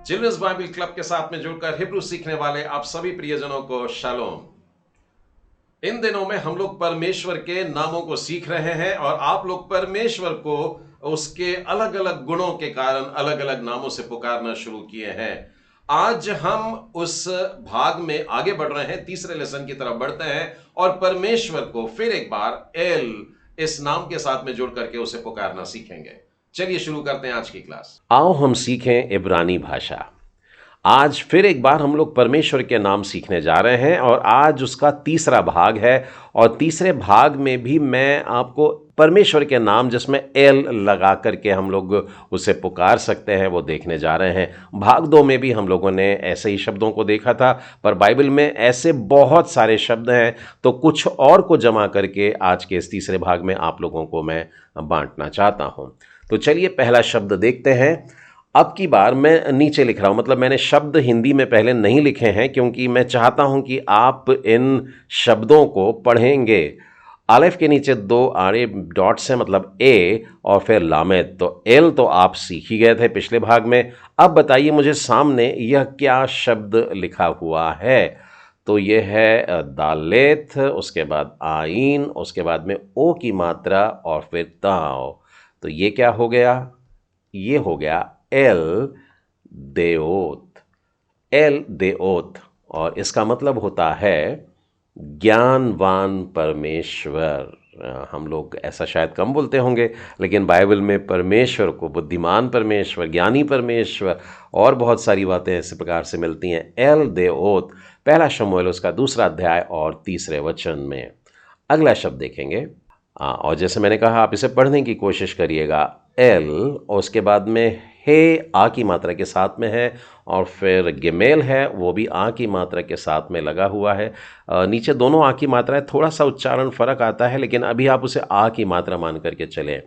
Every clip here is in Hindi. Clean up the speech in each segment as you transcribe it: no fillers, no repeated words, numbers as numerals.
चिल्ड्रंस बाइबल क्लब के साथ में जुड़कर हिब्रू सीखने वाले आप सभी प्रियजनों को शालोम। इन दिनों में हम लोग परमेश्वर के नामों को सीख रहे हैं और आप लोग परमेश्वर को उसके अलग अलग गुणों के कारण अलग अलग नामों से पुकारना शुरू किए हैं। आज हम उस भाग में आगे बढ़ रहे हैं, तीसरे लेसन की तरफ बढ़ते हैं और परमेश्वर को फिर एक बार एल इस नाम के साथ में जुड़ करके उसे पुकारना सीखेंगे। चलिए शुरू करते हैं आज की क्लास। आओ हम सीखें इब्रानी भाषा। आज फिर एक बार हम लोग परमेश्वर के नाम सीखने जा रहे हैं और आज उसका तीसरा भाग है और तीसरे भाग में भी मैं आपको परमेश्वर के नाम जिसमें एल लगा करके हम लोग उसे पुकार सकते हैं वो देखने जा रहे हैं। भाग 2 में भी हम लोगों ने ऐसे ही शब्दों को देखा था, पर बाइबल में ऐसे बहुत सारे शब्द हैं तो कुछ और को जमा करके आज के इस तीसरे भाग में आप लोगों को मैं बांटना चाहता हूँ। तो चलिए पहला शब्द देखते हैं। अब की बार मैं नीचे लिख रहा हूँ, मतलब मैंने शब्द हिंदी में पहले नहीं लिखे हैं क्योंकि मैं चाहता हूँ कि आप इन शब्दों को पढ़ेंगे। अलिफ के नीचे 2 आड़े डॉट्स हैं, मतलब ए और फिर लामेद। तो एल तो आप सीख ही गए थे पिछले भाग में। अब बताइए मुझे सामने यह क्या शब्द लिखा हुआ है। तो यह है दालेथ, उसके बाद आइन, उसके बाद में ओ की मात्रा और फिर ताओ। तो ये क्या हो गया? ये हो गया एल देओत। एल देओत और इसका मतलब होता है ज्ञानवान परमेश्वर। हम लोग ऐसा शायद कम बोलते होंगे, लेकिन बाइबल में परमेश्वर को बुद्धिमान परमेश्वर, ज्ञानी परमेश्वर और बहुत सारी बातें इस प्रकार से मिलती हैं। एल देओत, पहला शमूएल उसका 2 अध्याय और 3 वचन में। अगला शब्द देखेंगे और जैसे मैंने कहा आप इसे पढ़ने की कोशिश करिएगा। एल और उसके बाद में हे आ की मात्रा के साथ में है और फिर गिमेल है, वो भी आ की मात्रा के साथ में लगा हुआ है। नीचे दोनों आ की मात्रा है, थोड़ा सा उच्चारण फर्क आता है लेकिन अभी आप उसे आ की मात्रा मान करके चलें।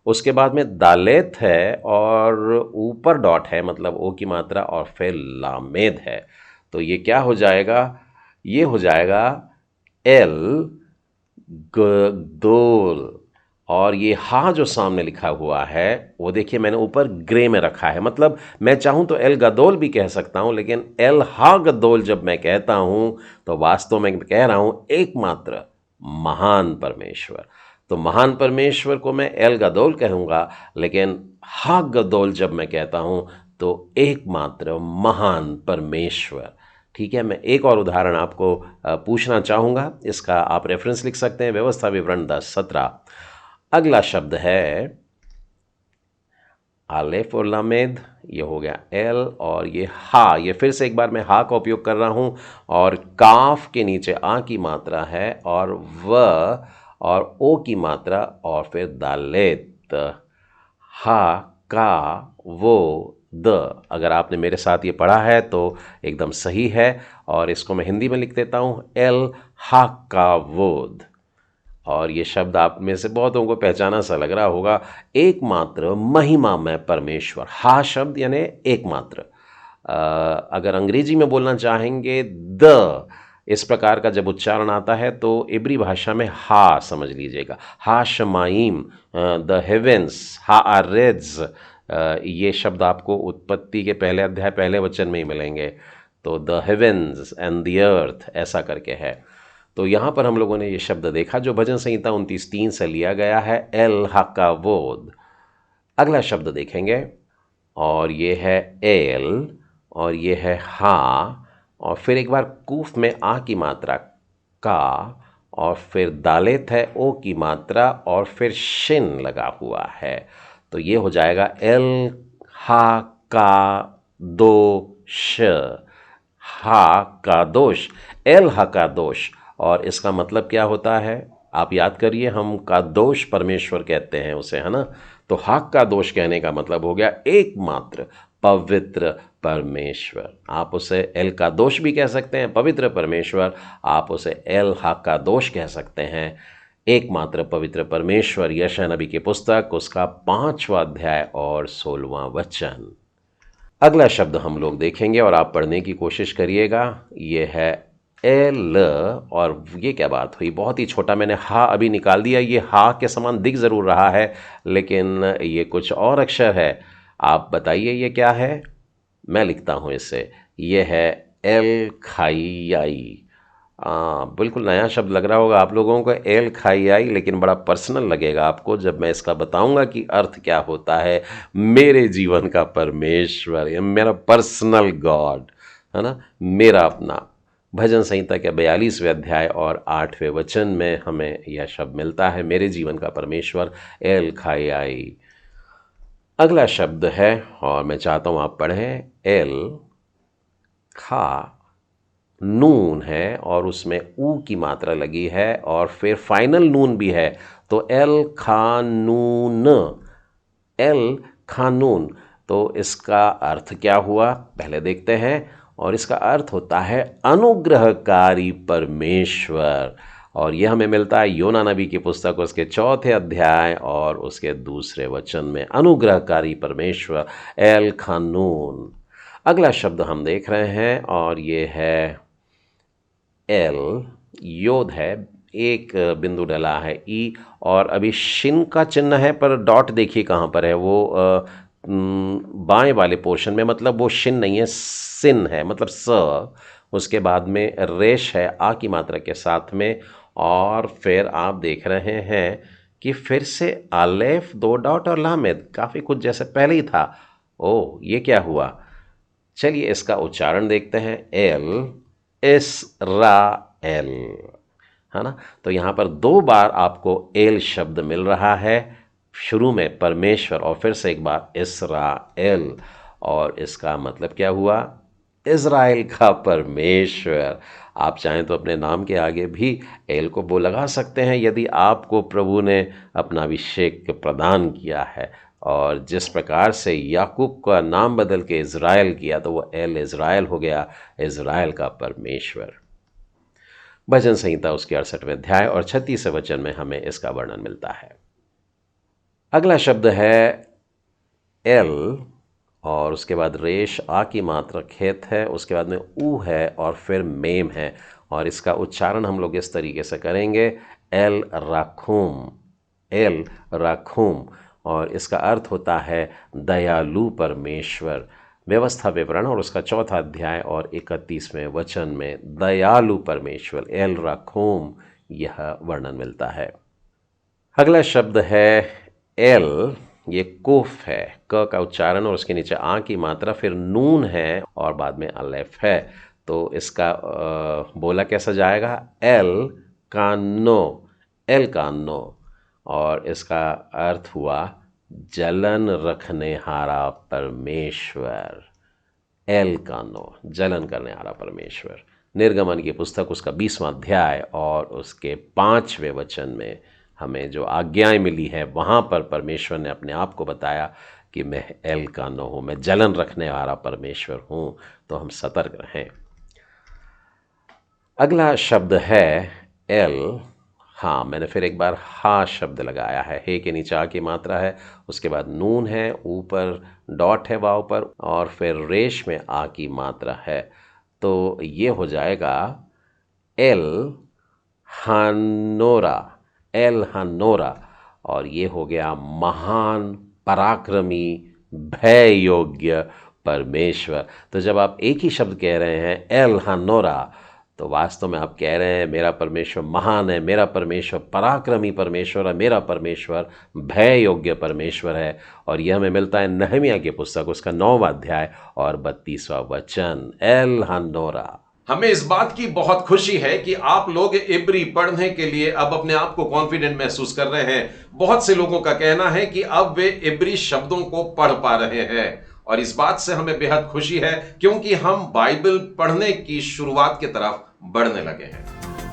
उसके बाद में दालेत है और ऊपर डॉट है, मतलब ओ की मात्रा और फिर लामेद है। तो ये क्या हो जाएगा? ये हो जाएगा एल गदोल। और ये हा जो सामने लिखा हुआ है वो देखिए मैंने ऊपर ग्रे में रखा है, मतलब मैं चाहूँ तो एल गदोल भी कह सकता हूँ, लेकिन एल हा गदोल जब मैं कहता हूँ तो वास्तव में कह रहा हूँ एकमात्र महान परमेश्वर। तो महान परमेश्वर को मैं एल गदोल कहूँगा, लेकिन हा गदोल जब मैं कहता हूँ तो एकमात्र महान परमेश्वर। ठीक है, मैं एक और उदाहरण आपको पूछना चाहूँगा, इसका आप रेफरेंस लिख सकते हैं, व्यवस्था विवरण 10:17। अगला शब्द है आलेफ और लामेद। ये हो गया एल और ये हा। ये फिर से एक बार मैं हा का उपयोग कर रहा हूँ और काफ के नीचे आ की मात्रा है और व और ओ की मात्रा और फिर दालेत। हा का वो द। अगर आपने मेरे साथ ये पढ़ा है तो एकदम सही है और इसको मैं हिंदी में लिख देता हूँ एल हा का वोद। और ये शब्द आप में से बहुतों को पहचाना सा लग रहा होगा, एकमात्र महिमा में परमेश्वर। हा शब्द यानी एकमात्र। अगर अंग्रेजी में बोलना चाहेंगे द, इस प्रकार का जब उच्चारण आता है तो इब्री भाषा में हा समझ लीजिएगा। हा शमाइम, द हेवेंस, हा आरेज। ये शब्द आपको उत्पत्ति के पहले अध्याय पहले वचन में ही मिलेंगे। तो the heavens and the earth ऐसा करके है। तो यहाँ पर हम लोगों ने ये शब्द देखा जो भजन संहिता 29:3 से लिया गया है, एल हकावोद। अगला शब्द देखेंगे और ये है एल और ये है हा और फिर एक बार कूफ में आ की मात्रा का और फिर दालेत है ओ की मात्रा और फिर शिन लगा हुआ है। तो ये हो जाएगा एल हा का दो श, हा का दोष, एल हा का दोष। और इसका मतलब क्या होता है आप याद करिए, हम का दोष परमेश्वर कहते हैं उसे, है ना। तो हक का दोष कहने का मतलब हो गया एकमात्र पवित्र परमेश्वर। आप उसे एल का दोष भी कह सकते हैं, पवित्र परमेश्वर। आप उसे एल हक का दोष कह सकते हैं, एकमात्र पवित्र परमेश्वर। यशायाह नबी की पुस्तक उसका 5वां अध्याय और 16वां वचन। अगला शब्द हम लोग देखेंगे और आप पढ़ने की कोशिश करिएगा। ये है एल और ये क्या बात हुई, बहुत ही छोटा मैंने हा अभी निकाल दिया। ये हा के समान दिख ज़रूर रहा है लेकिन ये कुछ और अक्षर है। आप बताइए ये क्या है? मैं लिखता हूँ इसे, ये है एल खाई आई। बिल्कुल नया शब्द लग रहा होगा आप लोगों को, एल खाई आई, लेकिन बड़ा पर्सनल लगेगा आपको जब मैं इसका बताऊंगा कि अर्थ क्या होता है। मेरे जीवन का परमेश्वर, ये मेरा पर्सनल गॉड है ना, मेरा अपना। भजन संहिता के 42वें अध्याय और 8वें वचन में हमें यह शब्द मिलता है, मेरे जीवन का परमेश्वर एल खाई आई। अगला शब्द है, और मैं चाहता हूं आप पढ़ें, एल खा नून है और उसमें ऊ की मात्रा लगी है और फिर फाइनल नून भी है, तो एल खानून, एल खानून। तो इसका अर्थ क्या हुआ पहले देखते हैं, और इसका अर्थ होता है अनुग्रहकारी परमेश्वर। और यह हमें मिलता है योना नबी की पुस्तक उसके 4थे अध्याय और उसके 2 वचन में, अनुग्रहकारी परमेश्वर एल खानून। अगला शब्द हम देख रहे हैं और ये है एल, योद है, एक बिंदु डला है ई, और अभी शिन का चिन्ह है पर डॉट देखिए कहाँ पर है, वो बाएं वाले पोर्शन में, मतलब वो शिन नहीं है, सिन है, मतलब स। उसके बाद में रेश है आ की मात्रा के साथ में, और फिर आप देख रहे हैं कि फिर से अलेफ 2 डॉट और लामेद, काफ़ी कुछ जैसे पहले ही था। ओ ये क्या हुआ, चलिए इसका उच्चारण देखते हैं, एल इसराएल, है ना। तो यहाँ पर 2 बार आपको एल शब्द मिल रहा है, शुरू में परमेश्वर और फिर से एक बार इसराएल, और इसका मतलब क्या हुआ, इज़राइल का परमेश्वर। आप चाहें तो अपने नाम के आगे भी एल को वो लगा सकते हैं यदि आपको प्रभु ने अपना अभिषेक प्रदान किया है, और जिस प्रकार से याकूब का नाम बदल के इज़राइल किया तो वो एल इज़राइल हो गया, इज़राइल का परमेश्वर। भजन संहिता उसके 68वें अध्याय और 36वें वचन में हमें इसका वर्णन मिलता है। अगला शब्द है एल, और उसके बाद रेश आ की मात्रा खेत है, उसके बाद में ऊ है और फिर मेम है, और इसका उच्चारण हम लोग इस तरीके से करेंगे, एल राखूम, एल राखूम, और इसका अर्थ होता है दयालु परमेश्वर। व्यवस्था विवरण और उसका 4था अध्याय और 31वें वचन में दयालु परमेश्वर एल राखूम यह वर्णन मिलता है। अगला शब्द है एल, ये कोफ है, क का उच्चारण और उसके नीचे आ की मात्रा, फिर नून है और बाद में अलेफ है। तो इसका बोला कैसा जाएगा, एल कानो, एल कानो, और इसका अर्थ हुआ जलन रखने हारा परमेश्वर, एल कानो, जलन करने हारा परमेश्वर। निर्गमन की पुस्तक उसका 20वां अध्याय और उसके 5वें वचन में हमें जो आज्ञाएं मिली है, वहाँ पर परमेश्वर ने अपने आप को बताया कि मैं एल कानो हूँ, मैं जलन रखने वाला परमेश्वर हूँ। तो हम सतर्क रहें। अगला शब्द है एल, हाँ, मैंने फिर एक बार हा शब्द लगाया है, हे के नीचे आ की मात्रा है, उसके बाद नून है, ऊपर डॉट है वाव पर, और फिर रेश में आ की मात्रा है। तो ये हो जाएगा एल हानोरा, एल हानोरा, और ये हो गया महान पराक्रमी भय योग्य परमेश्वर। तो जब आप एक ही शब्द कह रहे हैं एल हानोरा, तो वास्तव में आप कह रहे हैं मेरा परमेश्वर महान है, मेरा परमेश्वर पराक्रमी परमेश्वर है, मेरा परमेश्वर भय योग्य परमेश्वर है। और यह हमें मिलता है नहमिया की पुस्तक उसका 9वां अध्याय और 32वां वचन, एल हानोरा। हमें इस बात की बहुत खुशी है कि आप लोग इब्री पढ़ने के लिए अब अपने आप को कॉन्फिडेंट महसूस कर रहे हैं। बहुत से लोगों का कहना है कि अब वे इब्री शब्दों को पढ़ पा रहे हैं, और इस बात से हमें बेहद खुशी है क्योंकि हम बाइबल पढ़ने की शुरुआत की तरफ बढ़ने लगे हैं।